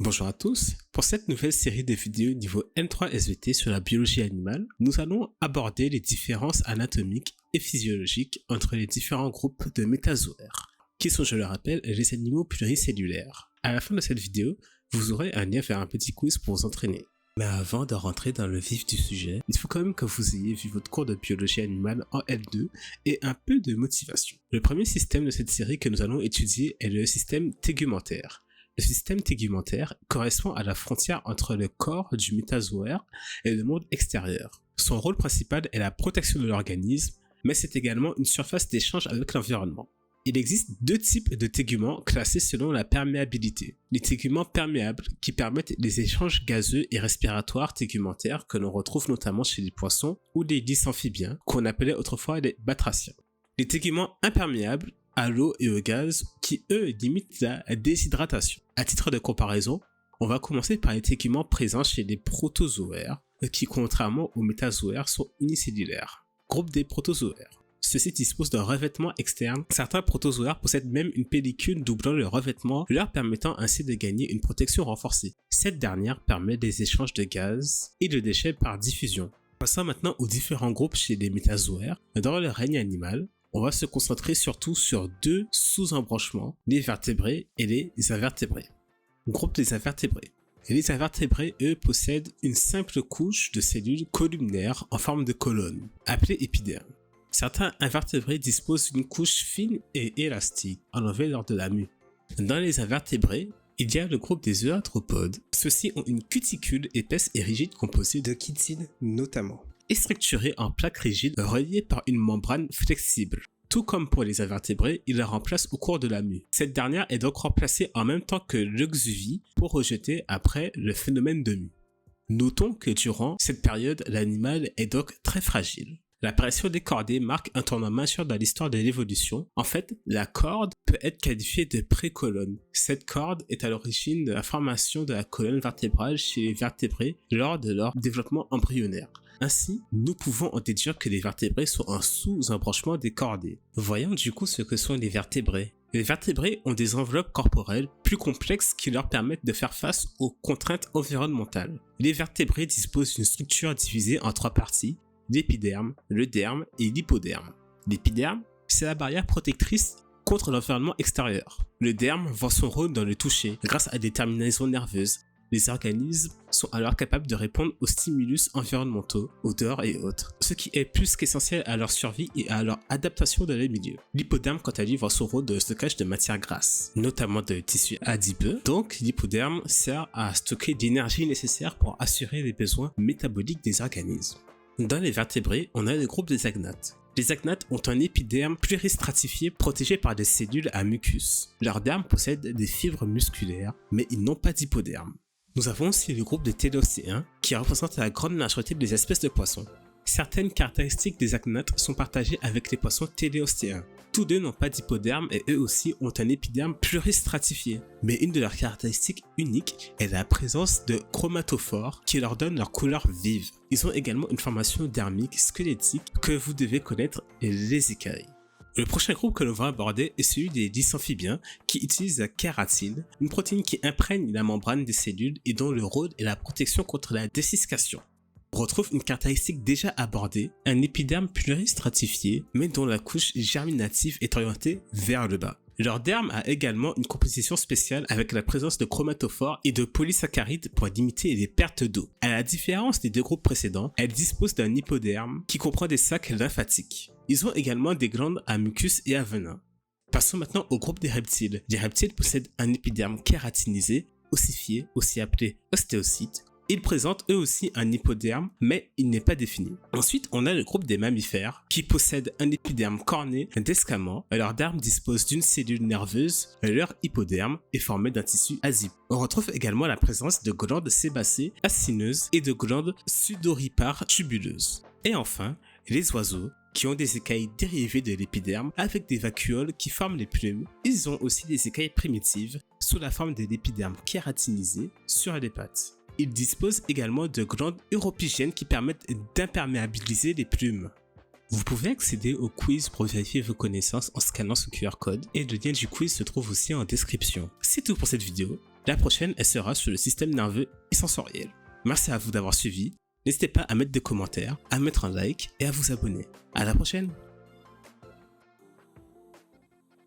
Bonjour à tous, pour cette nouvelle série de vidéos niveau N3 SVT sur la biologie animale, nous allons aborder les différences anatomiques et physiologiques entre les différents groupes de métazoaires, qui sont, je le rappelle, les animaux pluricellulaires. À la fin de cette vidéo, vous aurez un lien vers un petit quiz pour vous entraîner. Mais avant de rentrer dans le vif du sujet, il faut quand même que vous ayez vu votre cours de biologie animale en L2 et un peu de motivation. Le premier système de cette série que nous allons étudier est le système tégumentaire. Le système tégumentaire correspond à la frontière entre le corps du métazoaire et le monde extérieur. Son rôle principal est la protection de l'organisme, mais c'est également une surface d'échange avec l'environnement. Il existe deux types de téguments classés selon la perméabilité. Les téguments perméables qui permettent les échanges gazeux et respiratoires tégumentaires que l'on retrouve notamment chez les poissons ou les lys amphibiens qu'on appelait autrefois les batraciens. Les téguments imperméables à l'eau et au gaz qui eux limitent la déshydratation. À titre de comparaison, on va commencer par les téguments présents chez les protozoaires qui contrairement aux métazoaires sont unicellulaires. Groupe des protozoaires. Ceux-ci disposent d'un revêtement externe. Certains protozoaires possèdent même une pellicule doublant le revêtement, leur permettant ainsi de gagner une protection renforcée. Cette dernière permet des échanges de gaz et de déchets par diffusion. Passons maintenant aux différents groupes chez les métazoaires. Dans le règne animal, on va se concentrer surtout sur deux sous-embranchements, les vertébrés et les invertébrés. Groupe des invertébrés. Les invertébrés, eux, possèdent une simple couche de cellules columnaires en forme de colonne, appelée épiderme. Certains invertébrés disposent d'une couche fine et élastique, enlevée lors de la mue. Dans les invertébrés, il y a le groupe des euarthropodes. Ceux-ci ont une cuticule épaisse et rigide composée de chitine notamment, et structurée en plaques rigides reliées par une membrane flexible. Tout comme pour les invertébrés, il la remplace au cours de la mue. Cette dernière est donc remplacée en même temps que l'exuvie pour rejeter après le phénomène de mue. Notons que durant cette période, l'animal est donc très fragile. L'apparition des cordées marque un tournant majeur dans l'histoire de l'évolution. En fait, la corde peut être qualifiée de précolonne. Cette corde est à l'origine de la formation de la colonne vertébrale chez les vertébrés lors de leur développement embryonnaire. Ainsi, nous pouvons en déduire que les vertébrés sont un sous-embranchement des cordées. Voyons du coup ce que sont les vertébrés. Les vertébrés ont des enveloppes corporelles plus complexes qui leur permettent de faire face aux contraintes environnementales. Les vertébrés disposent d'une structure divisée en trois parties: l'épiderme, le derme et l'hypoderme. L'épiderme, c'est la barrière protectrice contre l'environnement extérieur. Le derme voit son rôle dans le toucher grâce à des terminaisons nerveuses. Les organismes sont alors capables de répondre aux stimulus environnementaux, odeurs et autres, ce qui est plus qu'essentiel à leur survie et à leur adaptation dans les milieux. L'hypoderme, quant à lui, voit son rôle de stockage de matières grasses, notamment de tissus adipeux. Donc, l'hypoderme sert à stocker l'énergie nécessaire pour assurer les besoins métaboliques des organismes. Dans les vertébrés, on a le groupe des agnates. Les agnates ont un épiderme pluristratifié protégé par des cellules à mucus. Leur derme possède des fibres musculaires, mais ils n'ont pas d'hypoderme. Nous avons aussi le groupe des téléostéens, qui représente la grande majorité des espèces de poissons. Certaines caractéristiques des agnates sont partagées avec les poissons téléostéens. Tous deux n'ont pas d'hypoderme et eux aussi ont un épiderme pluristratifié. Mais une de leurs caractéristiques uniques est la présence de chromatophores qui leur donnent leur couleur vive. Ils ont également une formation dermique squelettique que vous devez connaître, les écailles. Le prochain groupe que l'on va aborder est celui des lys amphibiens qui utilisent la kératine, une protéine qui imprègne la membrane des cellules et dont le rôle est la protection contre la dessiccation. On retrouve une caractéristique déjà abordée, un épiderme pluristratifié, mais dont la couche germinative est orientée vers le bas. Leur derme a également une composition spéciale avec la présence de chromatophores et de polysaccharides pour limiter les pertes d'eau. À la différence des deux groupes précédents, elles disposent d'un hypoderme qui comprend des sacs lymphatiques. Ils ont également des glandes à mucus et à venin. Passons maintenant au groupe des reptiles. Les reptiles possèdent un épiderme kératinisé, ossifié, aussi appelé ostéocyte. Ils présentent eux aussi un hypoderme, mais il n'est pas défini. Ensuite, on a le groupe des mammifères, qui possèdent un épiderme corné d'escamant. Leur derme dispose d'une cellule nerveuse, leur hypoderme est formé d'un tissu adipeux. On retrouve également la présence de glandes sébacées acineuses et de glandes sudoripares tubuleuses. Et enfin, les oiseaux, qui ont des écailles dérivées de l'épiderme avec des vacuoles qui forment les plumes. Ils ont aussi des écailles primitives sous la forme de l'épiderme kératinisé sur les pattes. Ils disposent également de glandes uropygiennes qui permettent d'imperméabiliser les plumes. Vous pouvez accéder au quiz pour vérifier vos connaissances en scannant ce QR code et le lien du quiz se trouve aussi en description. C'est tout pour cette vidéo. La prochaine, elle sera sur le système nerveux et sensoriel. Merci à vous d'avoir suivi. N'hésitez pas à mettre des commentaires, à mettre un like et à vous abonner. À la prochaine!